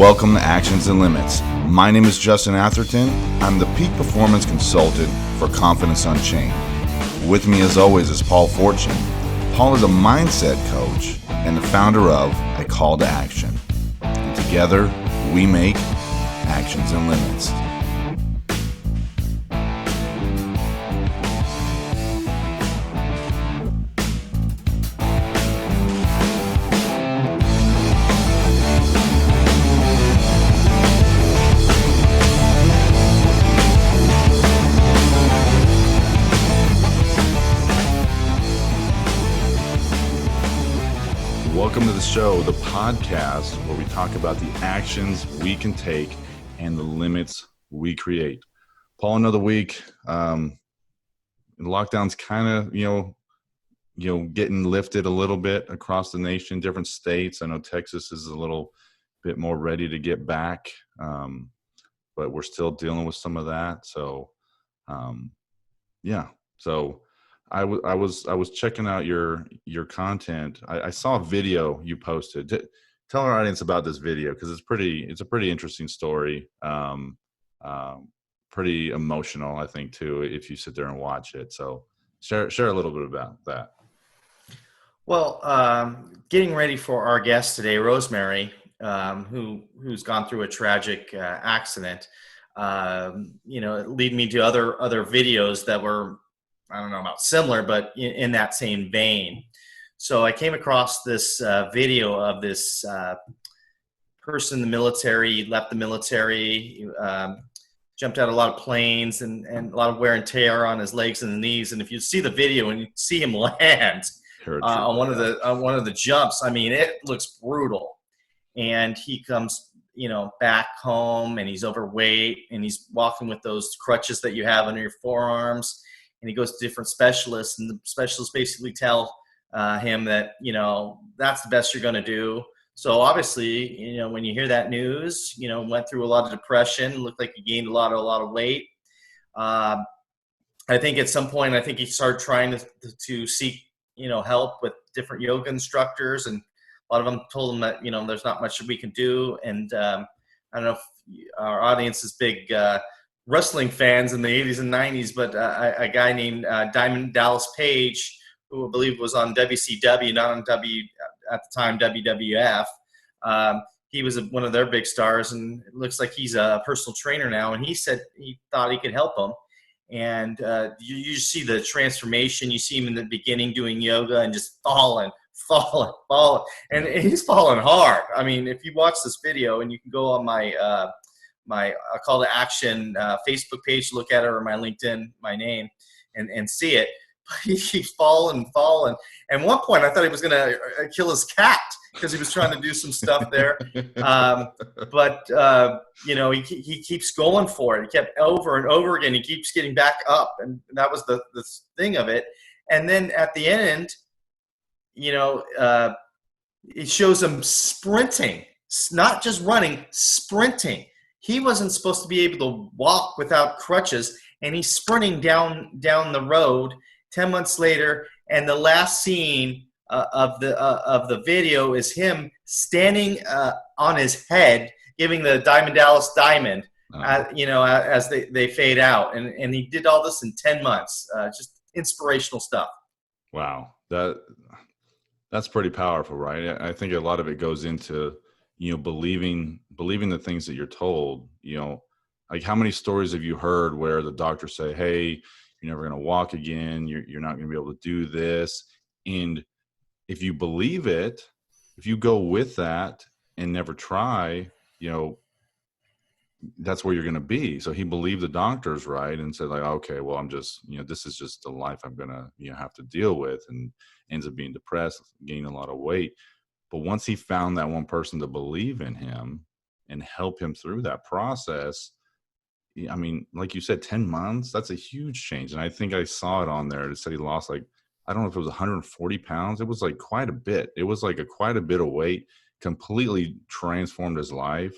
Welcome to Actions and Limits. My name is Justin Atherton. I'm the Peak Performance Consultant for Confidence Unchained. With me as always is Paul Fortune. Paul is a mindset coach and the founder of A Call to Action. And together, we make Actions and Limits. Welcome to the show, the podcast where we talk about the actions we can take and the limits we create. Paul, another week. Lockdown's kind of, getting lifted a little bit across the nation, different states. I know Texas is a little bit more ready to get back, but we're still dealing with some of that. So, So I was checking out your content. I saw a video you posted. Tell our audience about this video because it's a pretty interesting story. Pretty emotional, I think, too, if you sit there and watch it. So share a little bit about that. Well, getting ready for our guest today, Rosemarie, who's gone through a tragic accident. It led me to other videos that were, I don't know about similar, but in that same vein. So I came across this video of this person in the military, left the military, jumped out of a lot of planes and a lot of wear and tear on his legs and knees. And if you see the video and you see him land on one of the jumps, I mean, it looks brutal. And he comes, back home and he's overweight and he's walking with those crutches that you have under your forearms. And he goes to different specialists, and the specialists basically tell him that, that's the best you're going to do. So obviously, when you hear that news, went through a lot of depression, looked like he gained a lot of weight. I think at some point, he started trying to seek, help with different yoga instructors, and a lot of them told him that, there's not much that we can do. And I don't know if our audience is big wrestling fans in the 80s and 90s, but a guy named Diamond Dallas Page, who I believe was on WCW, not on at the time WWF. He was one of their big stars, and it looks like he's a personal trainer now. And he said he thought he could help him. And you see the transformation. You see him in the beginning doing yoga and just falling. And he's falling hard. I mean, if you watch this video, and you can go on my Call to Action Facebook page, look at it, or my LinkedIn, my name, and see it. But he keeps falling. And at one point, I thought he was going to kill his cat because he was trying to do some stuff there. But he keeps going for it. He kept over and over again. He keeps getting back up, and that was the thing of it. And then at the end, it shows him sprinting, not just running, sprinting. He wasn't supposed to be able to walk without crutches, and he's sprinting down the road 10 months later. And the last scene of the video is him standing on his head, giving the Diamond Dallas Diamond, as they fade out. And he did all this in 10 months. Just inspirational stuff. Wow, that's pretty powerful, right? I think a lot of it goes into believing the things that you're told. Like, how many stories have you heard where the doctors say, hey, you're never going to walk again, you're not going to be able to do this. And if you believe it, if you go with that and never try, that's where you're going to be. So he believed the doctors, right? And said, like, okay, well, I'm just, this is just the life I'm going to have to deal with, and ends up being depressed, gaining a lot of weight. But once he found that one person to believe in him and help him through that process, I mean, like you said, 10 months, that's a huge change. And I think I saw it on there. It said he lost, like, I don't know if it was 140 pounds. It was like quite a bit. It was like quite a bit of weight, completely transformed his life.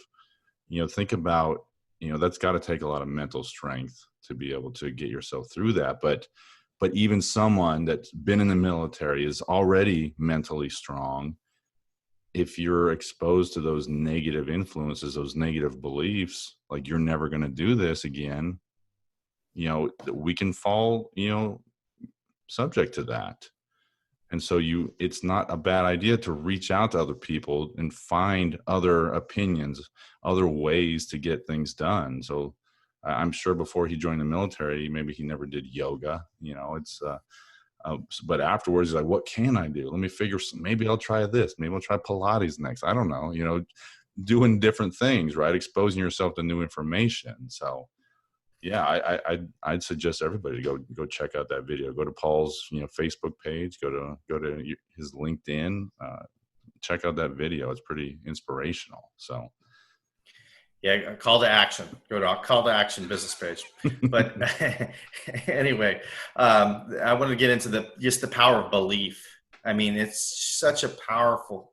Think about, that's got to take a lot of mental strength to be able to get yourself through that. But even someone that's been in the military is already mentally strong. if you're exposed to those negative influences, those negative beliefs, like you're never going to do this again, we can fall, subject to that. And so it's not a bad idea to reach out to other people and find other opinions, other ways to get things done. So I'm sure before he joined the military, maybe he never did yoga, but afterwards he's like, what can I do? Let me figure, maybe I'll try this. Maybe I'll try Pilates next. I don't know, doing different things, right? Exposing yourself to new information. So yeah, I'd suggest everybody to go check out that video. Go to Paul's Facebook page. Go to his LinkedIn. Check out that video. It's pretty inspirational. So Yeah, call to action. Go to our call to action business page. But anyway, I want to get into just the power of belief. I mean, it's such a powerful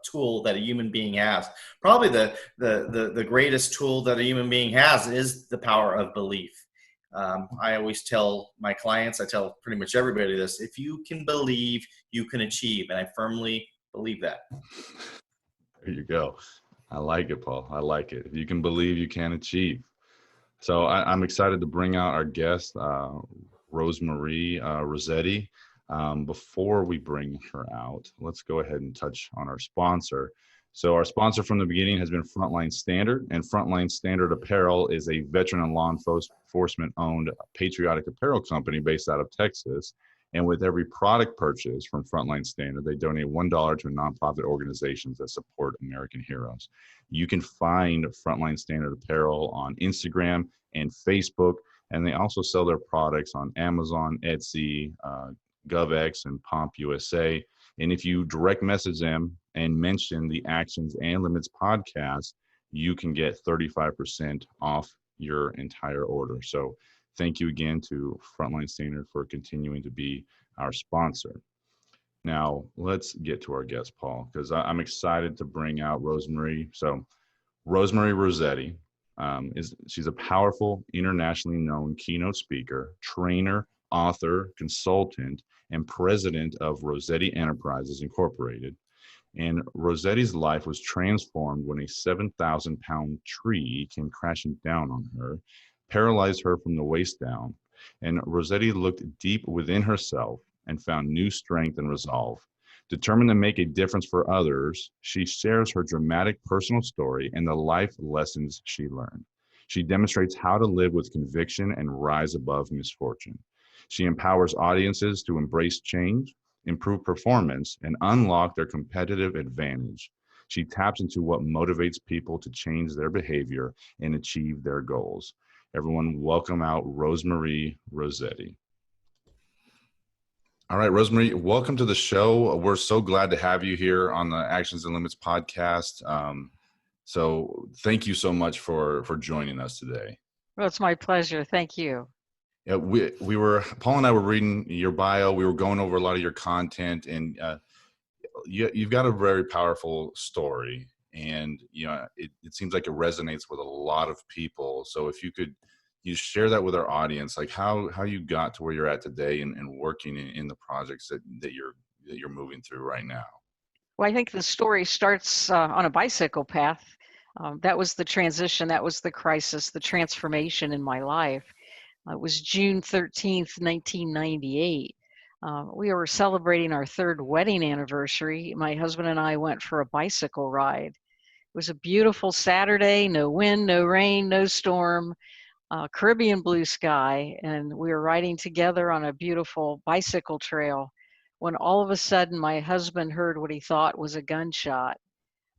tool that a human being has. Probably the greatest tool that a human being has is the power of belief. I always tell my clients, I tell pretty much everybody this: if you can believe, you can achieve, and I firmly believe that. There you go. I like it, Paul. I like it. If you can believe, you can achieve. So I'm excited to bring out our guest, Rosemarie Rossetti. Before we bring her out, let's go ahead and touch on our sponsor. So our sponsor from the beginning has been Frontline Standard, and Frontline Standard Apparel is a veteran and law enforcement owned patriotic apparel company based out of Texas. And with every product purchase from Frontline Standard, they donate $1 to nonprofit organizations that support American heroes. You can find Frontline Standard Apparel on Instagram and Facebook, and they also sell their products on Amazon, Etsy, GovX, and Pomp USA. And if you direct message them and mention the Actions and Limits podcast, you can get 35% off your entire order. So thank you again to Frontline Standard for continuing to be our sponsor. Now, let's get to our guest, Paul, because I'm excited to bring out Rosemarie. So Rosemarie Rossetti, she's a powerful, internationally known keynote speaker, trainer, author, consultant, and president of Rossetti Enterprises Incorporated. And Rossetti's life was transformed when a 7,000-pound tree came crashing down on her, paralyzed her from the waist down. And Rossetti looked deep within herself and found new strength and resolve. Determined to make a difference for others, she shares her dramatic personal story and the life lessons she learned. She demonstrates how to live with conviction and rise above misfortune. She empowers audiences to embrace change, improve performance, and unlock their competitive advantage. She taps into what motivates people to change their behavior and achieve their goals. Everyone, welcome out Rosemarie Rossetti. All right, Rosemarie, welcome to the show. We're so glad to have you here on the Actions and Limits podcast. So thank you so much for joining us today. Well, it's my pleasure. Thank you. Yeah, Paul and I were reading your bio. We were going over a lot of your content, and you've got a very powerful story, and it seems like it resonates with a lot of people. So if you share that with our audience, like how you got to where you're at today and working in the projects that you're moving through right now. Well, I think the story starts on a bicycle path. That was the transition. That was the crisis, the transformation in my life. It was June 13th, 1998. We were celebrating our third wedding anniversary. My husband and I went for a bicycle ride. It was a beautiful Saturday, no wind, no rain, no storm, Caribbean blue sky, and we were riding together on a beautiful bicycle trail when all of a sudden my husband heard what he thought was a gunshot,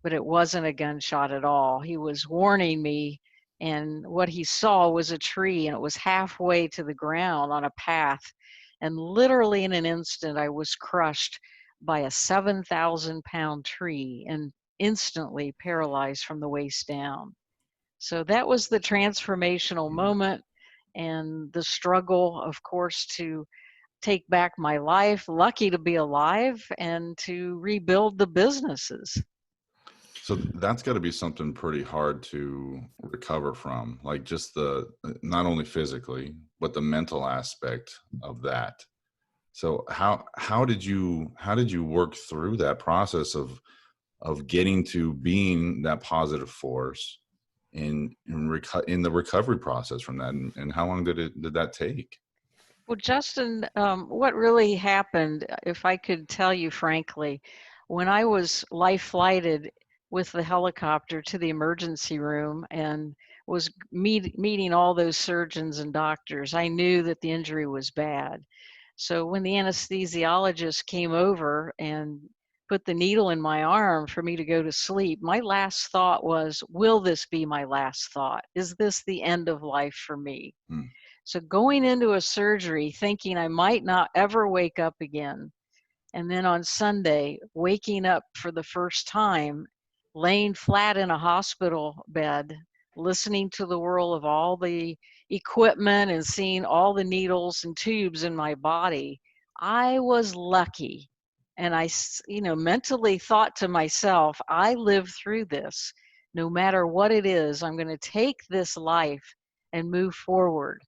but it wasn't a gunshot at all. He was warning me, and what he saw was a tree, and it was halfway to the ground on a path. And literally in an instant, I was crushed by a 7,000-pound tree and instantly paralyzed from the waist down. So that was the transformational moment and the struggle, of course, to take back my life, lucky to be alive, and to rebuild the businesses. So that's got to be something pretty hard to recover from, like just not only physically, but the mental aspect of that. So how did you work through that process of of getting to being that positive force in the recovery process from that, and how long did that take? Well, Justin, what really happened, if I could tell you frankly, when I was life flighted with the helicopter to the emergency room and was meeting all those surgeons and doctors, I knew that the injury was bad. So when the anesthesiologist came over and put the needle in my arm for me to go to sleep, my last thought was, will this be my last thought? Is this the end of life for me? Hmm. So going into a surgery thinking I might not ever wake up again, and then on Sunday, waking up for the first time, laying flat in a hospital bed, listening to the whirl of all the equipment and seeing all the needles and tubes in my body, I was lucky. And I, mentally thought to myself, I lived through this. No matter what it is, I'm going to take this life and move forward.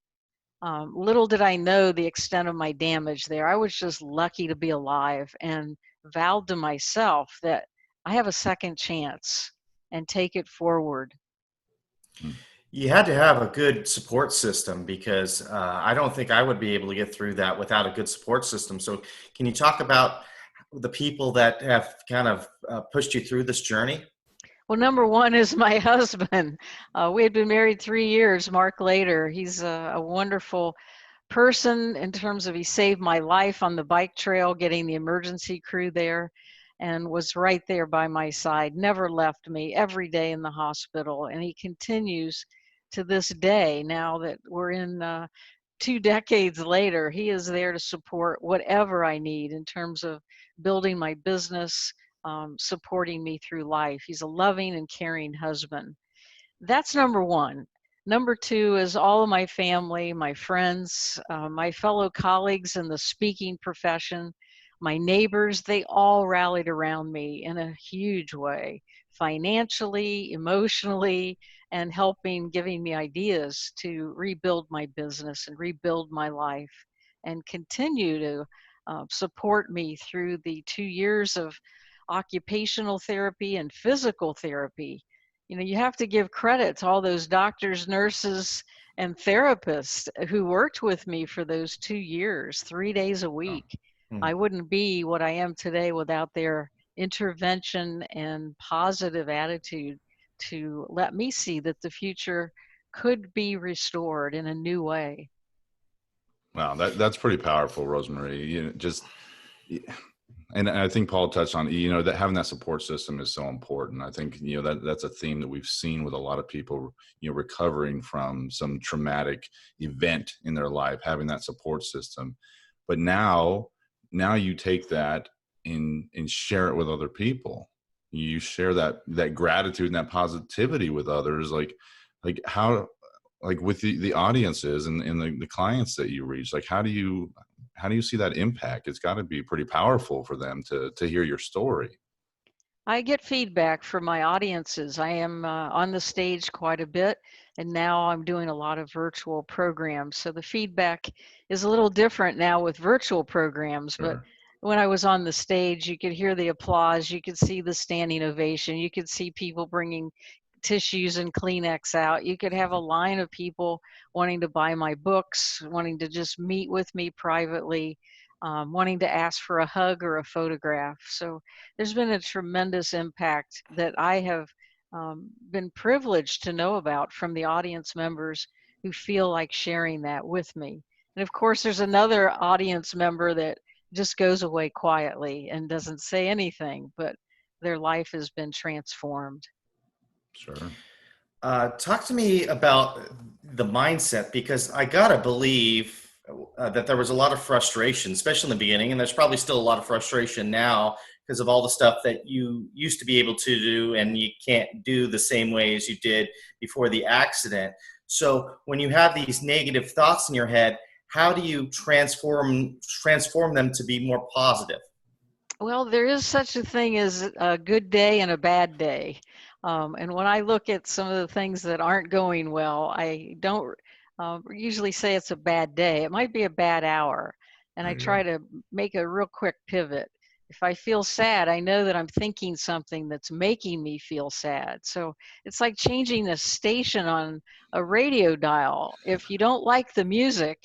Little did I know the extent of my damage there. I was just lucky to be alive and vowed to myself that I have a second chance and take it forward. Hmm. You had to have a good support system because I don't think I would be able to get through that without a good support system. So, can you talk about the people that have kind of pushed you through this journey? Well, number one is my husband. We had been married 3 years, Mark later. He's a wonderful person in terms of he saved my life on the bike trail, getting the emergency crew there, and was right there by my side, never left me every day in the hospital. And he continues to this day, now that we're in 2 decades later. He is there to support whatever I need in terms of building my business, supporting me through life. He's a loving and caring husband. That's number one. Number two is all of my family, my friends, my fellow colleagues in the speaking profession, my neighbors. They all rallied around me in a huge way, financially, emotionally, and helping, giving me ideas to rebuild my business and rebuild my life and continue to support me through the 2 years of occupational therapy and physical therapy. You have to give credit to all those doctors, nurses, and therapists who worked with me for those 2 years, 3 days a Oh. week. Hmm. I wouldn't be what I am today without their intervention and positive attitude to let me see that the future could be restored in a new way. Wow, that's pretty powerful, Rosemary. Just, and I think Paul touched on, that having that support system is so important. I think, that's a theme that we've seen with a lot of people, recovering from some traumatic event in their life, having that support system. But now you take that and share it with other people. You share that gratitude and that positivity with others, like how, like with the audiences and the clients that you reach. Like how do you see that impact? It's got to be pretty powerful for them to hear your story. I get feedback from my audiences. I am on the stage quite a bit, and now I'm doing a lot of virtual programs. So the feedback is a little different now with virtual programs, but Sure. when I was on the stage, you could hear the applause, you could see the standing ovation, you could see people bringing tissues and Kleenex out. You could have a line of people wanting to buy my books, wanting to just meet with me privately, wanting to ask for a hug or a photograph. So there's been a tremendous impact that I have been privileged to know about from the audience members who feel like sharing that with me. And of course, there's another audience member that just goes away quietly and doesn't say anything, but their life has been transformed. Sure. Talk to me about the mindset because I gotta believe that there was a lot of frustration, especially in the beginning, and there's probably still a lot of frustration now because of all the stuff that you used to be able to do and you can't do the same way as you did before the accident. So when you have these negative thoughts in your head, how do you transform them to be more positive? Well, there is such a thing as a good day and a bad day. And when I look at some of the things that aren't going well, I don't usually say it's a bad day. It might be a bad hour. And I There you go. try to make a real quick pivot. If I feel sad, I know that I'm thinking something that's making me feel sad. So it's like changing the station on a radio dial. If you don't like the music,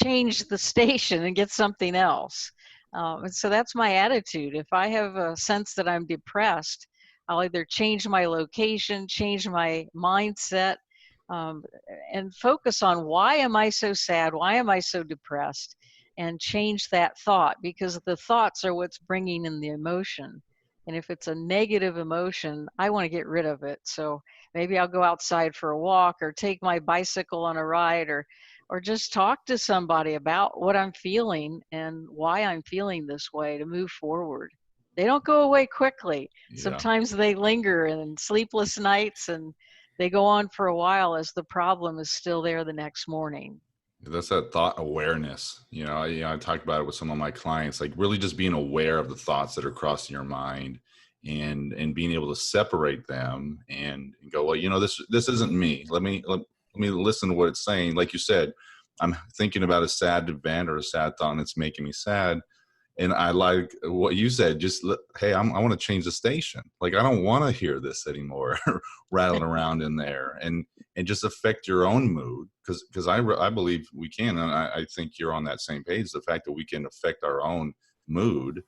change the station and get something else. And so that's my attitude. If I have a sense that I'm depressed, I'll either change my location, change my mindset, um, and focus on why am I so sad? Why am I so depressed? And change that thought, because the thoughts are what's bringing in the emotion. And if it's a negative emotion, I want to get rid of it. So maybe I'll go outside for a walk or take my bicycle on a ride, or just talk to somebody about what I'm feeling and why I'm feeling this way to move forward. They don't go away quickly. Yeah. Sometimes they linger in sleepless nights, and they go on for a while as the problem is still there the next morning. That's that thought awareness. I talked about it with some of my clients, like really just being aware of the thoughts that are crossing your mind, and being able to separate them and go, well, this isn't me. Let me listen to what it's saying. Like you said, I'm thinking about a sad event or a sad thought and it's making me sad. And I like what you said, hey, I want to change the station. Like, I don't want to hear this anymore, rattling around in there, and just affect your own mood. Because I believe we can. And I think you're on that same page. The fact that we can affect our own mood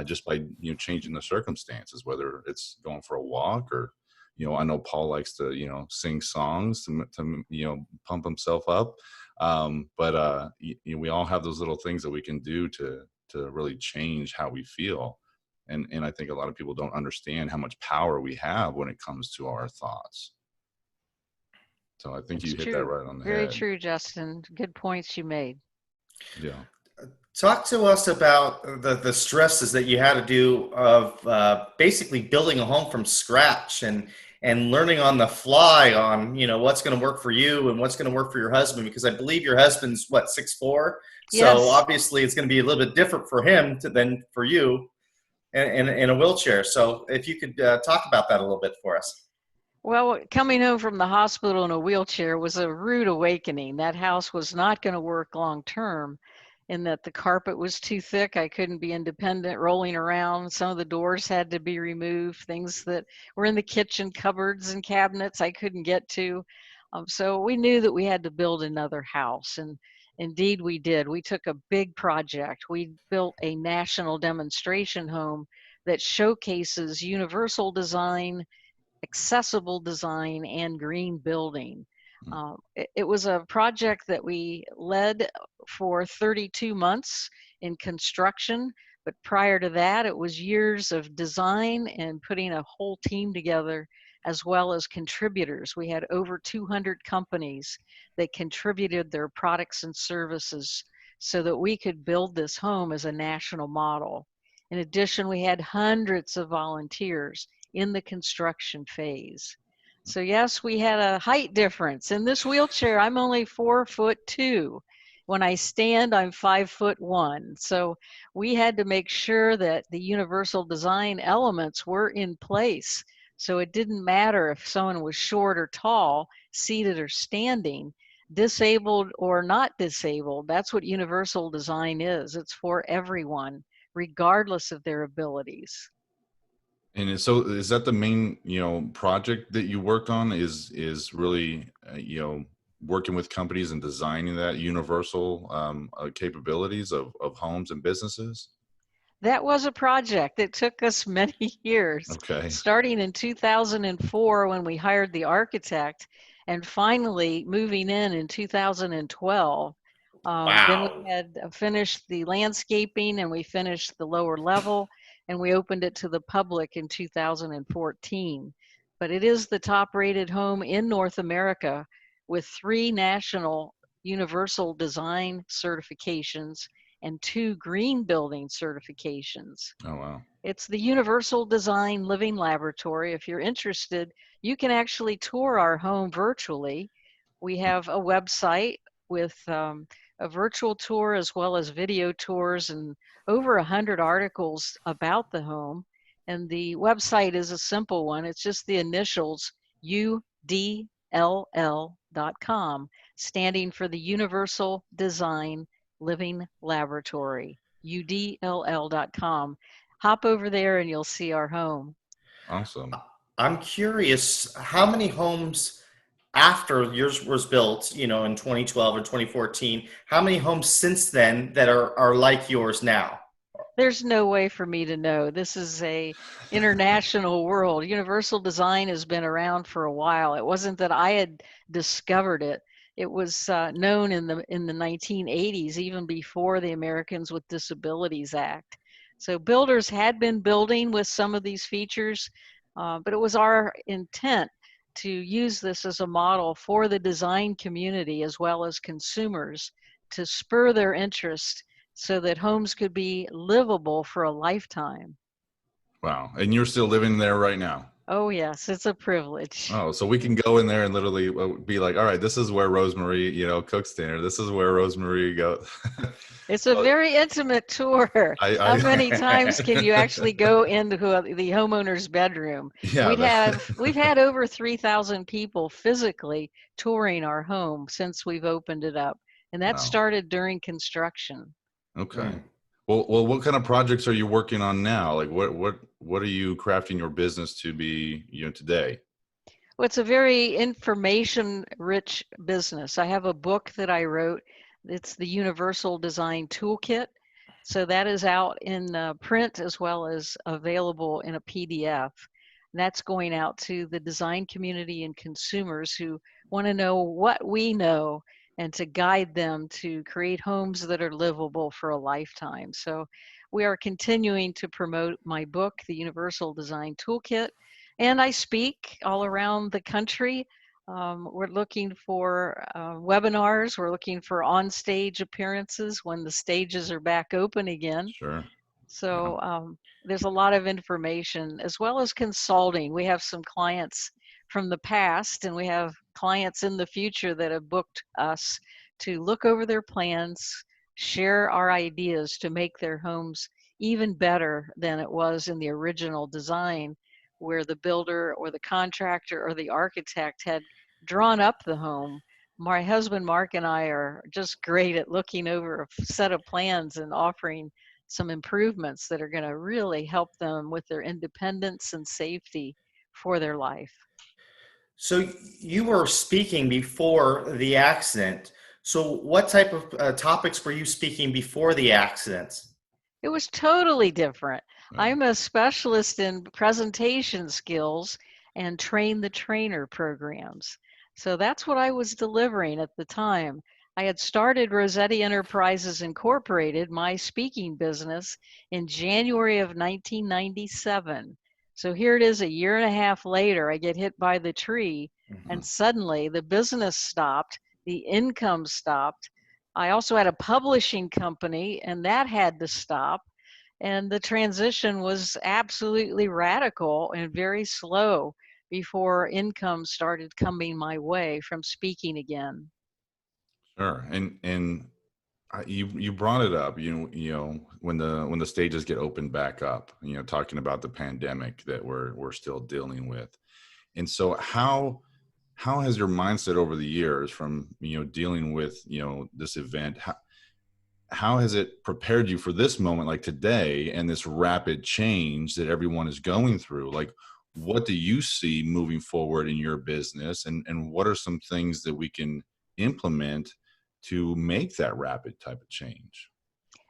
just by, changing the circumstances, whether it's going for a walk or, I know Paul likes to, sing songs to pump himself up. But we all have those little things that we can do to really change how we feel. And I think a lot of people don't understand how much power we have when it comes to our thoughts. So I think It's you hit that true. right on the Very head. true, Justin. Good points you made. Yeah. Talk to us about the stresses that you had to do of basically building a home from scratch and learning on the fly on what's going to work for you and what's going to work for your husband, because I believe your husband's what, 6'4", so Yes. obviously it's going to be a little bit different for him than for you in a wheelchair. So if you could talk about that a little bit for us. Well, coming home from the hospital in a wheelchair was a rude awakening. That house was not going to work long term, in that the carpet was too thick. I couldn't be independent rolling around. Some of the doors had to be removed. Things that were in the kitchen cupboards and cabinets I couldn't get to. So we knew that we had to build another house. And indeed we did. We took a big project. We built a national demonstration home that showcases universal design, accessible design, and green building. It was a project that we led for 32 months in construction, but prior to that, it was years of design and putting a whole team together, as well as contributors. We had over 200 companies that contributed their products and services so that we could build this home as a national model. In addition, we had hundreds of volunteers in the construction phase. So yes, we had a height difference. In this wheelchair, I'm only 4'2". When I stand, I'm 5'1". So we had to make sure that the universal design elements were in place. So it didn't matter if someone was short or tall, seated or standing, disabled or not disabled. That's what universal design is. It's for everyone, regardless of their abilities. And so is that the main, project that you worked on, is really, working with companies and designing that universal capabilities of homes and businesses? That was a project that took us many years, Okay. starting in 2004 when we hired the architect, and finally moving in 2012. Then we Wow. had finished the landscaping and we finished the lower level, and we opened it to the public in 2014. But it is the top rated home in North America with 3 national universal design certifications and 2 green building certifications. Oh, wow. It's the Universal Design Living Laboratory. If you're interested, you can actually tour our home virtually. We have a website with a virtual tour as well as video tours and over 100 articles about the home. And the website is a simple one. It's just the initials UDLL.com, standing for the Universal Design Living Laboratory, UDLL.com. hop over there and you'll see our home. Awesome. I'm curious, how many homes after yours was built, in 2012 or 2014, how many homes since then that are like yours now? There's no way for me to know. This is a international world. Universal design has been around for a while. It wasn't that I had discovered it. It was known in the 1980s, even before the Americans with Disabilities Act. So builders had been building with some of these features, but it was our intent to use this as a model for the design community as well as consumers to spur their interest so that homes could be livable for a lifetime. Wow. And you're still living there right now? Oh, yes, it's a privilege. Oh, so we can go in there and literally be like, all right, this is where Rosemarie, cooks dinner. This is where Rosemarie goes. It's a very intimate tour. How many times can you actually go into the homeowner's bedroom? Yeah. We've had over 3,000 people physically touring our home since we've opened it up, and that Wow. started during construction. Okay. Well, what kind of projects are you working on now? Like what are you crafting your business to be, today? Well, it's a very information rich business. I have a book that I wrote. It's the Universal Design Toolkit. So that is out in print as well as available in a PDF. And that's going out to the design community and consumers who want to know what we know and to guide them to create homes that are livable for a lifetime. So we are continuing to promote my book, The Universal Design Toolkit, and I speak all around the country. We're looking for webinars. We're looking for on-stage appearances when the stages are back open again. Sure. So there's a lot of information as well as consulting. We have some clients from the past and we have clients in the future that have booked us to look over their plans, share our ideas to make their homes even better than it was in the original design, where the builder or the contractor or the architect had drawn up the home. My husband Mark and I are just great at looking over a set of plans and offering some improvements that are going to really help them with their independence and safety for their life. So you were speaking before the accident. So what type of topics were you speaking before the accident? It was totally different. Yeah. I'm a specialist in presentation skills and train the trainer programs. So that's what I was delivering at the time. I had started Rossetti Enterprises Incorporated, my speaking business, in January of 1997. So here it is a year and a half later, I get hit by the tree, and suddenly the business stopped, the income stopped. I also had a publishing company, and that had to stop. And the transition was absolutely radical and very slow before income started coming my way from speaking again. Sure. And you brought it up, when the stages get opened back up, talking about the pandemic that we're still dealing with. And so how has your mindset over the years from, dealing with, this event, how has it prepared you for this moment, like today, and this rapid change that everyone is going through? Like, what do you see moving forward in your business, and what are some things that we can implement to make that rapid type of change?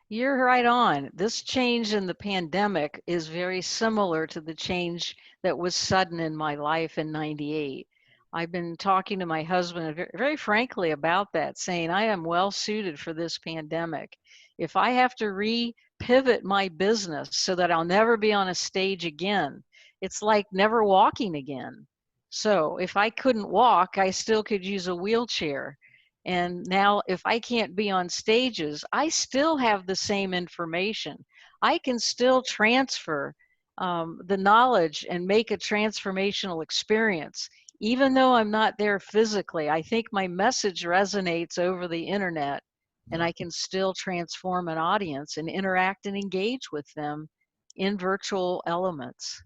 You're right on. This change in the pandemic is very similar to the change that was sudden in my life in 98. I've been talking to my husband very frankly about that, saying I am well suited for this pandemic. If I have to pivot my business so that I'll never be on a stage again, it's like never walking again. So if I couldn't walk, I still could use a wheelchair. And now, if I can't be on stages, I still have the same information. I can still transfer the knowledge and make a transformational experience. Even though I'm not there physically, I think my message resonates over the internet, and Yeah. I can still transform an audience and interact and engage with them in virtual elements.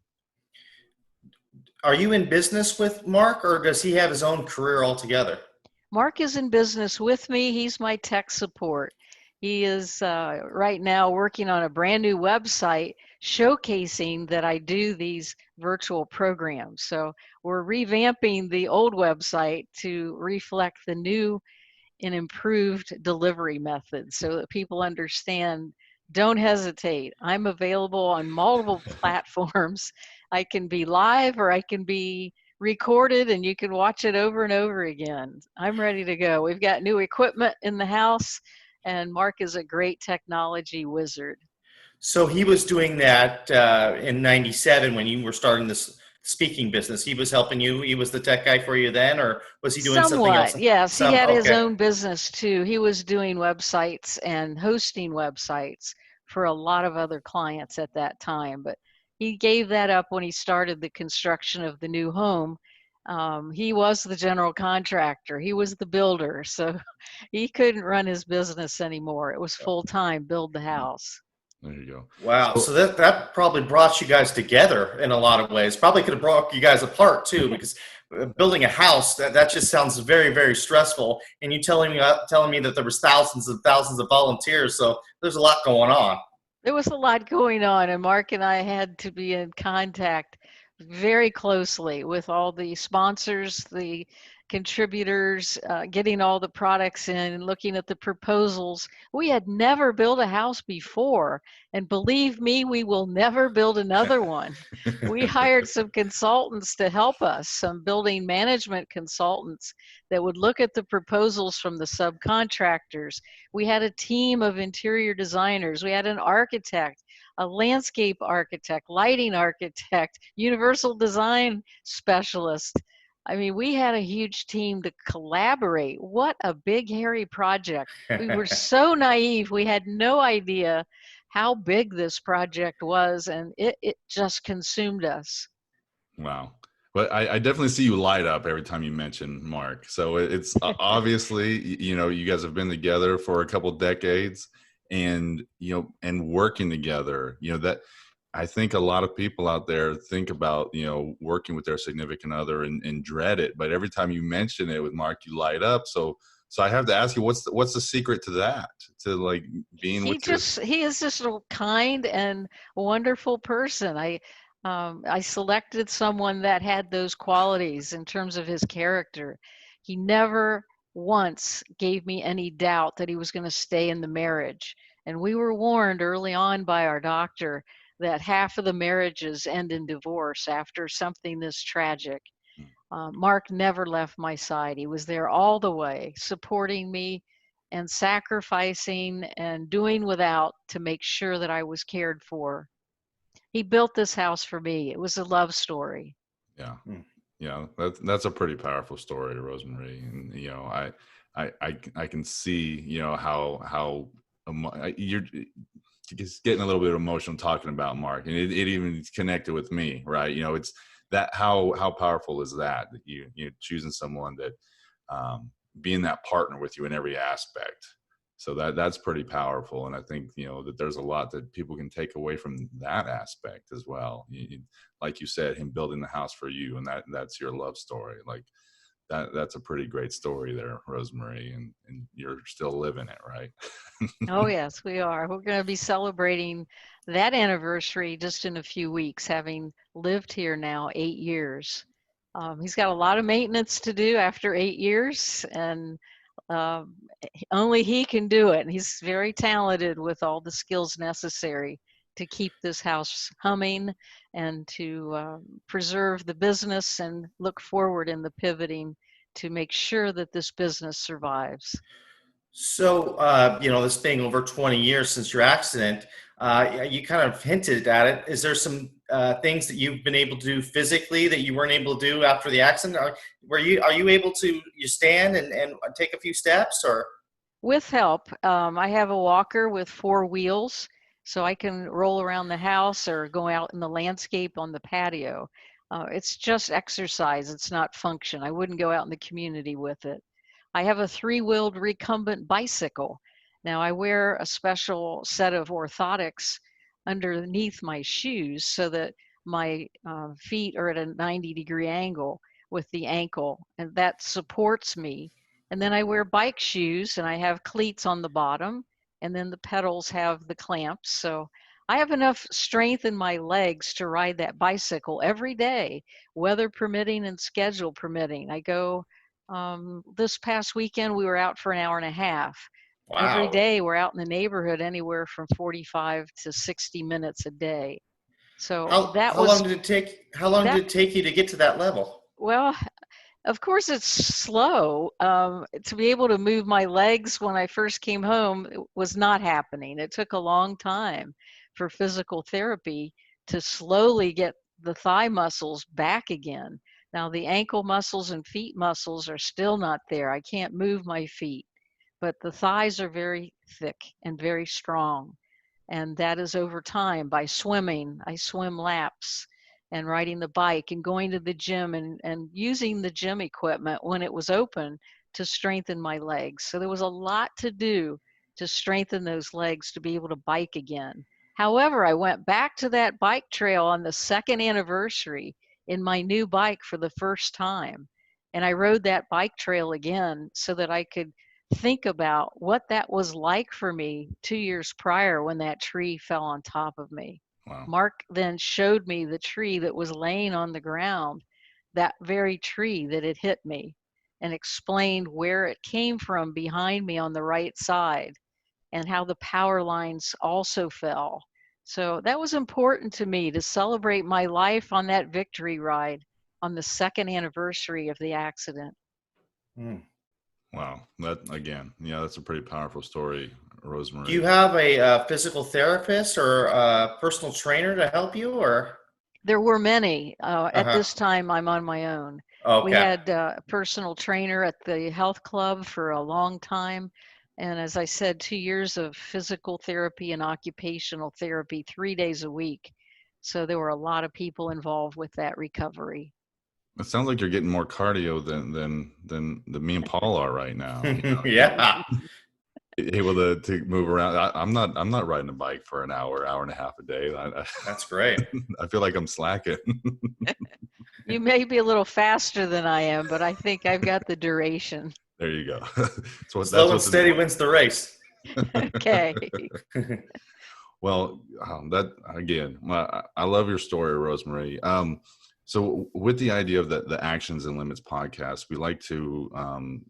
Are you in business with Mark, or does he have his own career altogether? Mark is in business with me. He's my tech support. He is right now working on a brand new website showcasing that I do these virtual programs. So we're revamping the old website to reflect the new and improved delivery methods so that people understand. Don't hesitate. I'm available on multiple platforms. I can be live or I can be recorded and you can watch it over and over again. I'm ready to go. We've got new equipment in the house, and Mark is a great technology wizard. So he was doing that in '97 when you were starting this speaking business. He was helping you. He was the tech guy for you then, or was he doing something else? Somewhat, yes. He Some had his okay. own business too. He was doing websites and hosting websites for a lot of other clients at that time, but he gave that up when he started the construction of the new home. He was the general contractor, he was the builder, so he couldn't run his business anymore. It was full time, build the house. There you go. Wow. So So that probably brought you guys together in a lot of ways. Probably could have brought you guys apart too, because building a house that just sounds very, very stressful. And you telling me that there was thousands and thousands of volunteers. So there's a lot going on. There was a lot going on, and Mark and I had to be in contact very closely with all the sponsors, the contributors, getting all the products in and looking at the proposals. We had never built a house before, and believe me, we will never build another one. We hired some consultants to help us, some building management consultants that would look at the proposals from the subcontractors. We had a team of interior designers. We had an architect, a landscape architect, lighting architect, universal design specialist. I mean, we had a huge team to collaborate. What a big, hairy project. We were so naive. We had no idea how big this project was, and it just consumed us. wow. But I definitely see you light up every time you mention Mark. So it's obviously, you guys have been together for a couple decades, and, and working together, that I think a lot of people out there think about, working with their significant other and dread it. But every time you mention it with Mark, you light up. So I have to ask you, what's the secret to that? To like being with your. He is just a kind and wonderful person. I selected someone that had those qualities in terms of his character. He never once gave me any doubt that he was going to stay in the marriage. And we were warned early on by our doctor that half of the marriages end in divorce after something this tragic. Mark never left my side. He was there all the way, supporting me and sacrificing and doing without to make sure that I was cared for. He built this house for me. It was a love story. Yeah. Yeah, that's a pretty powerful story, Rosemary. And I can see how you're just getting a little bit emotional talking about Mark, and it even connected with me, right? It's that how powerful is that you choosing someone that being that partner with you in every aspect. So that's pretty powerful, and I think that there's a lot that people can take away from that aspect as well. Like you said, him building the house for you, and that's your love story. Like that's a pretty great story there, Rosemary, and you're still living it, right? Oh, yes, we are. We're going to be celebrating that anniversary just in a few weeks, having lived here now 8 years. He's got a lot of maintenance to do after 8 years, and um, only he can do it. And he's very talented with all the skills necessary to keep this house humming and to preserve the business and look forward in the pivoting to make sure that this business survives. So, this being over 20 years since your accident, you kind of hinted at it. Is there some things that you've been able to do physically that you weren't able to do after the accident? Are you able to you stand and take a few steps or? With help, I have a walker with 4 wheels, so I can roll around the house or go out in the landscape on the patio. It's just exercise, it's not function. I wouldn't go out in the community with it. I have a 3-wheeled recumbent bicycle. Now I wear a special set of orthotics underneath my shoes so that my feet are at a 90-degree angle with the ankle, and that supports me. And then I wear bike shoes and I have cleats on the bottom. and then the pedals have the clamps. So I have enough strength in my legs to ride that bicycle every day, weather permitting and schedule permitting. I go, this past weekend, we were out for an hour and a half. Every Wow. day, we're out in the neighborhood anywhere from 45 to 60 minutes a day. So that How was long did it take? How long that. did it take you to get to that level? Well, of course, it's slow. To be able to move my legs when I first came home, it was not happening. It took a long time for physical therapy to slowly get the thigh muscles back again. Now, the ankle muscles and feet muscles are still not there. I can't move my feet, but the thighs are very thick and very strong. And that is over time by swimming. I swim laps and riding the bike and going to the gym and using the gym equipment when it was open to strengthen my legs. So there was a lot to do to strengthen those legs to be able to bike again. However, I went back to that bike trail on the second anniversary in my new bike for the first time. And I rode that bike trail again so that I could think about what that was like for me 2 years prior when that tree fell on top of me. Wow. Mark then showed me the tree that was laying on the ground, that very tree that had hit me, and explained where it came from behind me on the right side and how the power lines also fell. So that was important to me to celebrate my life on that victory ride on the second anniversary of the accident. Hmm. Wow. That again, yeah, that's a pretty powerful story, Do you Rosemary. have a physical therapist or a personal trainer to help you, or? There were many. At Uh-huh. this time, I'm on my own. We Okay. had a personal trainer at the health club for a long time. And as I said, 2 years of physical therapy and occupational therapy, 3 days a week. So there were a lot of people involved with that recovery. It sounds like you're getting more cardio than me and Paul are right now. Yeah, Able to move around. I'm not riding a bike for an hour and a half a day. that's great. I feel like I'm slacking. You may be a little faster than I am, but I think I've got the duration. There you go. That's Slow and what's steady important. wins the race. Okay. Well, that again, I love your story, Rosemary. So with the idea of the Actions and Limits podcast, we like to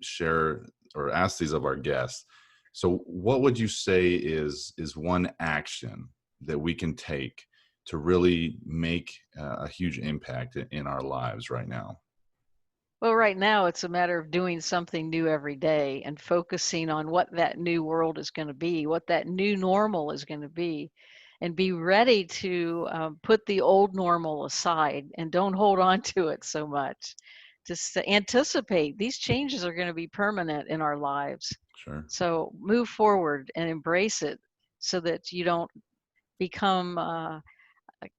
share or ask these of our guests. So what would you say is one action that we can take to really make a huge impact in our lives right now? Well, right now it's a matter of doing something new every day and focusing on what that new world is going to be, what that new normal is going to be, and be ready to put the old normal aside and don't hold on to it so much. Just to anticipate these changes are going to be permanent in our lives. Sure. So move forward and embrace it so that you don't become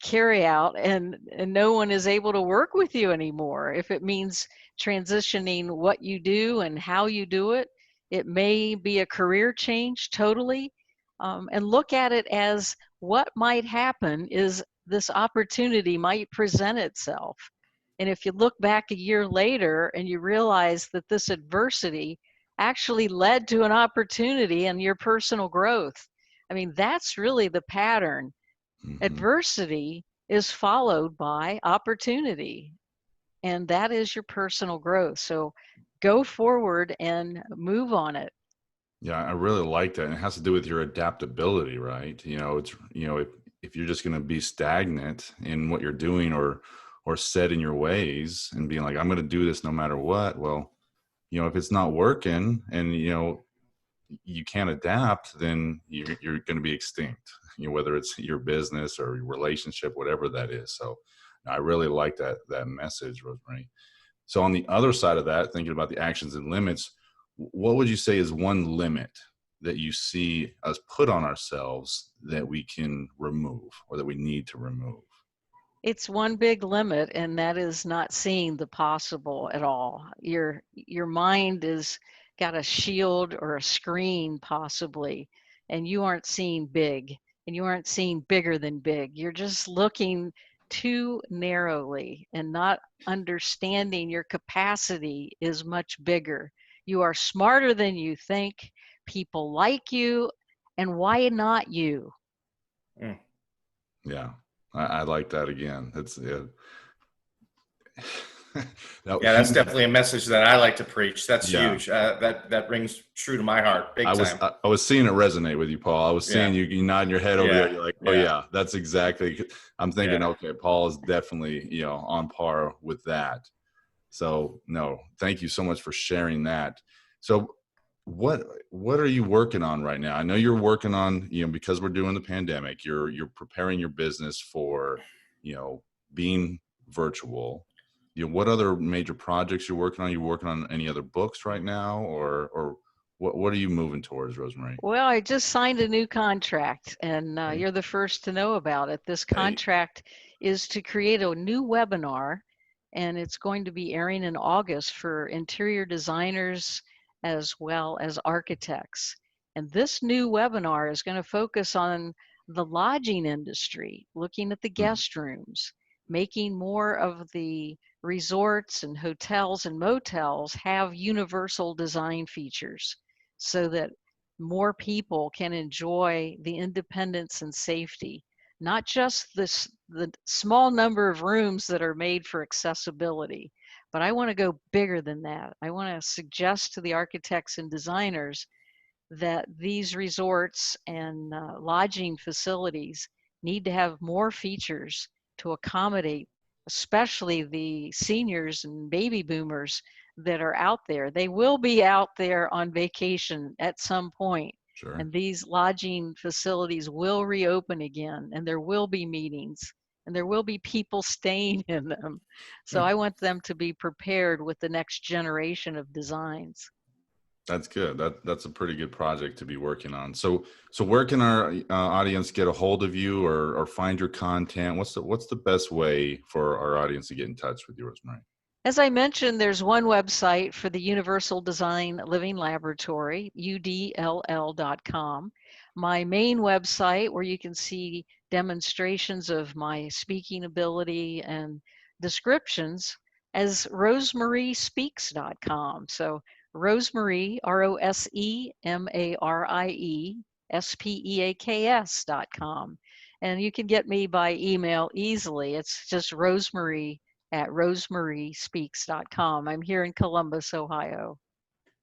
carry out and no one is able to work with you anymore. If it means transitioning what you do and how you do it, it may be a career change totally. And look at it as what might happen is this opportunity might present itself. And if you look back a year later and you realize that this adversity actually led to an opportunity and your personal growth, I mean, that's really the pattern. Hmm. Adversity is followed by opportunity, and that is your personal growth. So go forward and move on it. Yeah, I really like that. And it has to do with your adaptability, right? It's if you're just going to be stagnant in what you're doing or set in your ways and being like, I'm going to do this no matter what. Well, if it's not working and you can't adapt, then you're going to be extinct. Whether it's your business or your relationship, whatever that is. So I really like that message, Rosemary. So on the other side of that, thinking about the actions and limits, what would you say is one limit that you see us put on ourselves that we can remove or that we need to remove? It's one big limit, and that is not seeing the possible at all. Your mind is got a shield or a screen possibly, and you aren't seeing big, and you aren't seeing bigger than big. You're just looking too narrowly and not understanding your capacity is much bigger. You are smarter than you think. People like you, And why not you? Mm. Yeah, I like that again. It's that Yeah, that's human. definitely a message that I like to preach. That's Yeah, huge. That rings true to my heart, big time. I was seeing it resonate with you, Paul. I was seeing Yeah, you nodding your head over there. yeah, You're like, oh yeah, yeah, that's exactly. I'm thinking, yeah. okay, Paul is definitely on par with that. So no, thank you so much for sharing that. So what are you working on right now? I know you're working on, because we're doing the pandemic, you're preparing your business for, being virtual. What other major projects you're working on? You working on any other books right now, or what are you moving towards, Rosemarie? Well, I just signed a new contract, and Okay. you're the first to know about it. This Hey, contract is to create a new webinar, and it's going to be airing in August for interior designers as well as architects. And this new webinar is going to focus on the lodging industry, looking at the hmm, guest rooms, making more of the resorts and hotels and motels have universal design features so that more people can enjoy the independence and safety, not just the small number of rooms that are made for accessibility, but I want to go bigger than that. I want to suggest to the architects and designers that these resorts and lodging facilities need to have more features to accommodate, especially the seniors and baby boomers that are out there. They will be out there on vacation at some point, sure. and these lodging facilities will reopen again, and there will be meetings, and there will be people staying in them. So I want them to be prepared with the next generation of designs. That's good. That's a pretty good project to be working on. So where can our audience get a hold of you, or find your content? What's the best way for our audience to get in touch with you, Rosemary? As I mentioned, there's one website for the Universal Design Living Laboratory, udll.com. My main website, where you can see demonstrations of my speaking ability and descriptions, as rosemariespeaks.com. So Rosemarie, ROSEMARIESPEAKS.com. And you can get me by email easily. It's just Rosemarie at rosemariespeaks.com. I'm here in Columbus, Ohio.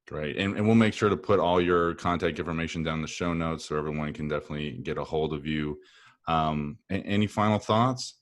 Great. And we'll make sure to put all your contact information down in the show notes so everyone can definitely get a hold of you. Any final thoughts?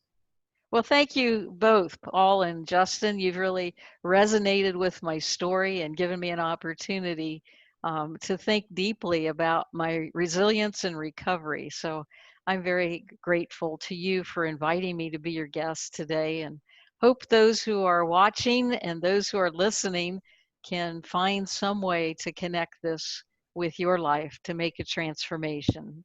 Well, thank you both, Paul and Justin. You've really resonated with my story and given me an opportunity to think deeply about my resilience and recovery. So I'm very grateful to you for inviting me to be your guest today, and hope those who are watching and those who are listening can find some way to connect this with your life to make a transformation.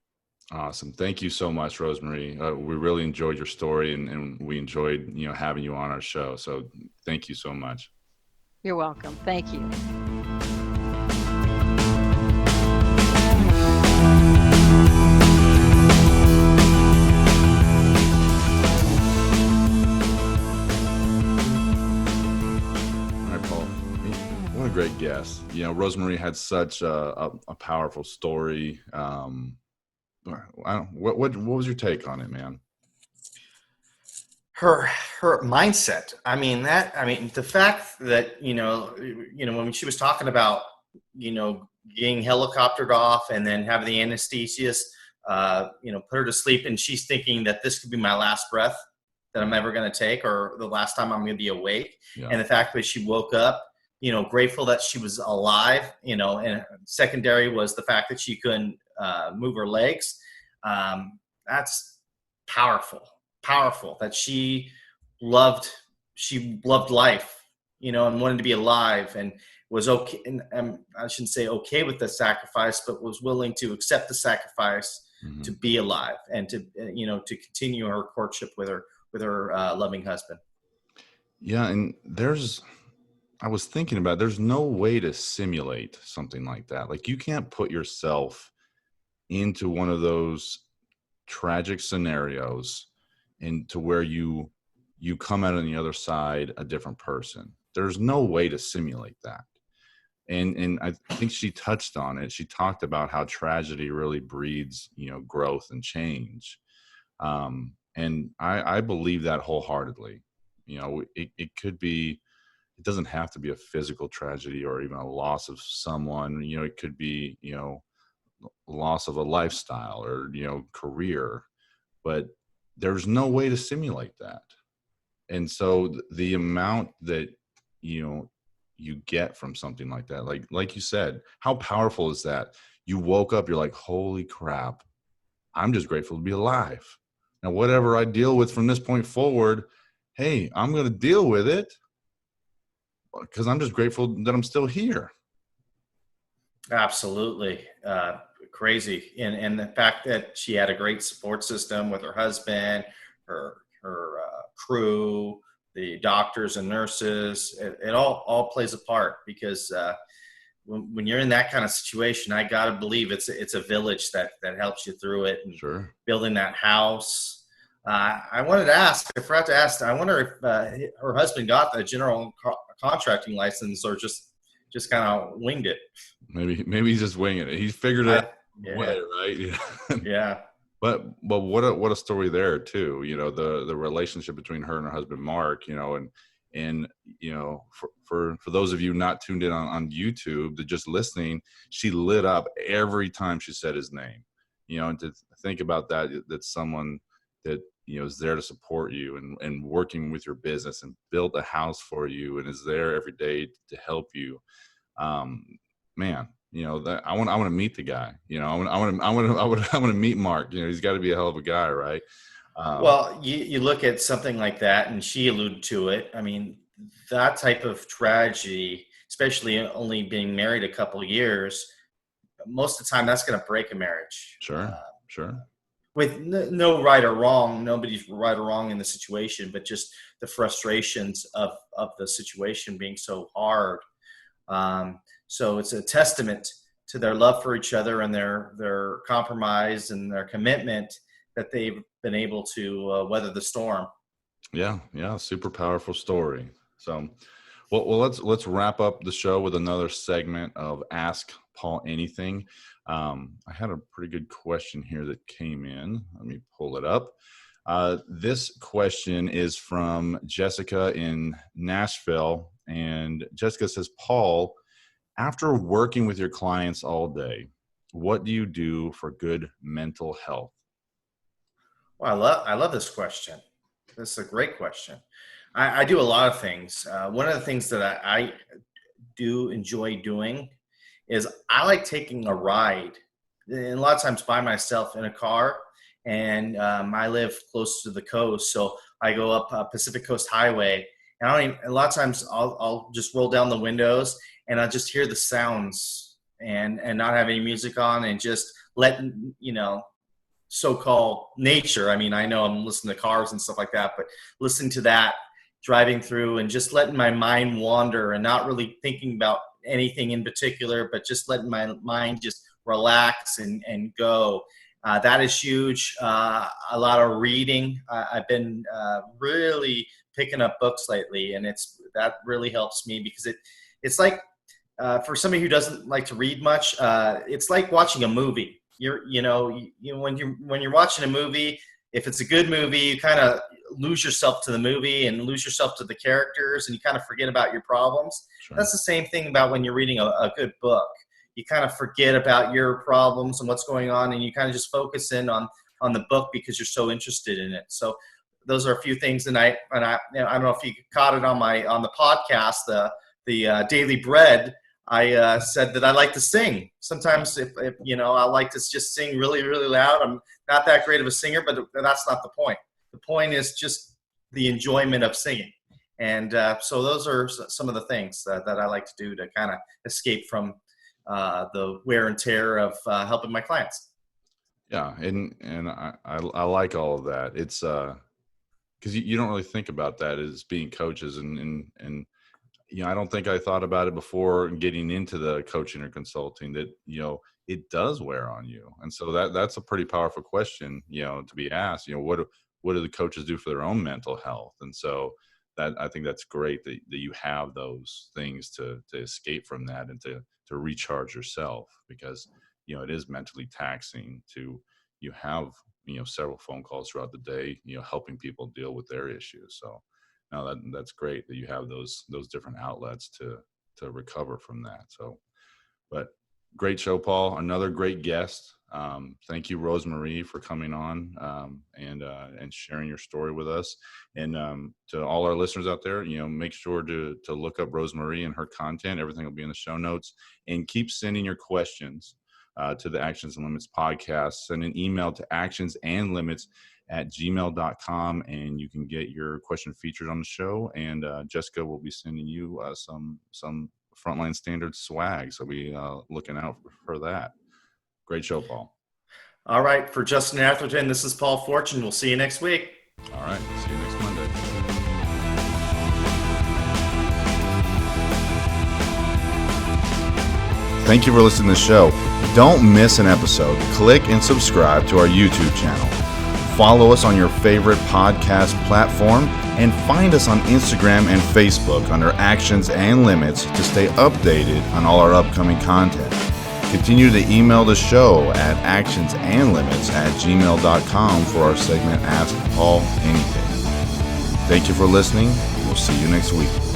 Awesome. Thank you so much, Rosemary. We really enjoyed your story, and we enjoyed, having you on our show. So thank you so much. You're welcome. Thank you. All right, Paul. What a great guest. Rosemary had such a powerful what was your take on it, man? Her mindset. The fact that when she was talking about getting helicoptered off and then having the anesthesiast put her to sleep, and she's thinking that this could be my last breath that I'm ever going to take, or the last time I'm going to be awake. Yeah. And the fact that she woke up, grateful that she was alive, and secondary was the fact that she couldn't move her legs. That's powerful that loved she loved life, and wanted to be alive, and was okay, and I shouldn't say okay with the sacrifice, but was willing to accept the sacrifice to be alive, and to to continue her courtship with her loving husband. Yeah, and I was thinking about there's no way to simulate something like that. Like, you can't put yourself into one of those tragic scenarios and to where you come out on the other side a different person. There's no way to simulate that. And I think she touched on it. She talked about how tragedy really breeds, growth and change. And I believe that wholeheartedly. It could be, it doesn't have to be a physical tragedy or even a loss of someone. It could be, loss of a lifestyle or, career, but there's no way to simulate that. And so the amount that, you get from something like that, like you said, how powerful is that? You woke up, you're like, holy crap, I'm just grateful to be alive. Now, whatever I deal with from this point forward, hey, I'm going to deal with it because I'm just grateful that I'm still here. Absolutely. Crazy. And the fact that she had a great support system with her husband, her crew, the doctors and nurses, it all plays a part because when you're in that kind of situation, I got to believe it's a village that helps you through it, and Sure. building that house. I wanted to ask, I forgot to ask, I wonder if her husband got the general contracting license or just kind of winged it. Maybe he's just winging it. He figured it out Yeah. way, right? Yeah. Yeah. But what a story there too. The relationship between her and her husband Mark. And for those of you not tuned in on YouTube, that just listening, she lit up every time she said his name. And to think about that someone that is there to support you and working with your business and built a house for you and is there every day to help you. Man, that I want to meet the guy. I want to meet Mark. He's got to be a hell of a guy, right? Well, you look at something like that, and she alluded to it. I mean, that type of tragedy, especially only being married a couple of years, most of the time that's going to break a marriage. Sure. With no right or wrong, nobody's right or wrong in the situation, but just the frustrations of the situation being so hard. So it's a testament to their love for each other and their compromise and their commitment that they've been able to weather the storm. Yeah. Super powerful story. So, well, let's wrap up the show with another segment of Ask Paul Anything. I had a pretty good question here that came in. Let me pull it up. This question is from Jessica in Nashville. And Jessica says, Paul, after working with your clients all day, what do you do for good mental health? Well, I love this question. This is a great question. I do a lot of things. One of the things that I do enjoy doing is I like taking a ride, and a lot of times by myself in a car. And I live close to the coast, so I go up Pacific Coast Highway. And a lot of times I'll just roll down the windows and I just hear the sounds and not have any music on and just let so-called nature. I mean, I know I'm listening to cars and stuff like that, but listening to that driving through and just letting my mind wander and not really thinking about anything in particular, but just letting my mind just relax and go. That is huge. A lot of reading. I've been really picking up books lately, and that really helps me because it's like for somebody who doesn't like to read much, it's like watching a movie. When you're watching a movie, if it's a good movie, you kind of lose yourself to the movie and lose yourself to the characters, and you kind of forget about your problems. Sure. That's the same thing about when you're reading a good book. You kind of forget about your problems and what's going on, and you kind of just focus in on the book because you're so interested in it. So those are a few things. And I don't know if you caught it on the podcast, the Daily Bread. I said that I like to sing. Sometimes if I like to just sing really, really loud. I'm not that great of a singer, but that's not the point. The point is just the enjoyment of singing. And so those are some of the things that I like to do to kind of escape from the wear and tear of helping my clients. Yeah. And I like all of that. It's because you don't really think about that as being coaches and I don't think I thought about it before getting into the coaching or consulting that, it does wear on you. And so that's a pretty powerful question, to be asked, what do the coaches do for their own mental health? And so that I think that's great that you have those things to escape from that and to recharge yourself, because it is mentally taxing to have several phone calls throughout the day, helping people deal with their issues. So no, that's great that you have those different outlets to recover from that. So, but great show, Paul. Another great guest. Thank you, Rosemarie, for coming on and sharing your story with us. And to all our listeners out there, make sure to look up Rosemarie and her content. Everything will be in the show notes. And keep sending your questions to the Actions and Limits podcast. Send an email to actionsandlimits@gmail.com, and you can get your question featured on the show. And Jessica will be sending you some Frontline Standard swag, so be looking out for that. Great show, Paul. All right, for Justin Atherton, this is Paul Fortune. We'll see you next week. All right, see you next Monday. Thank you for listening to the show. Don't miss an episode. Click and subscribe to our YouTube channel. Follow us on your favorite podcast platform, and find us on Instagram and Facebook under Actions and Limits to stay updated on all our upcoming content. Continue to email the show at actionsandlimits@gmail.com for our segment Ask Paul Anything. Thank you for listening. We'll see you next week.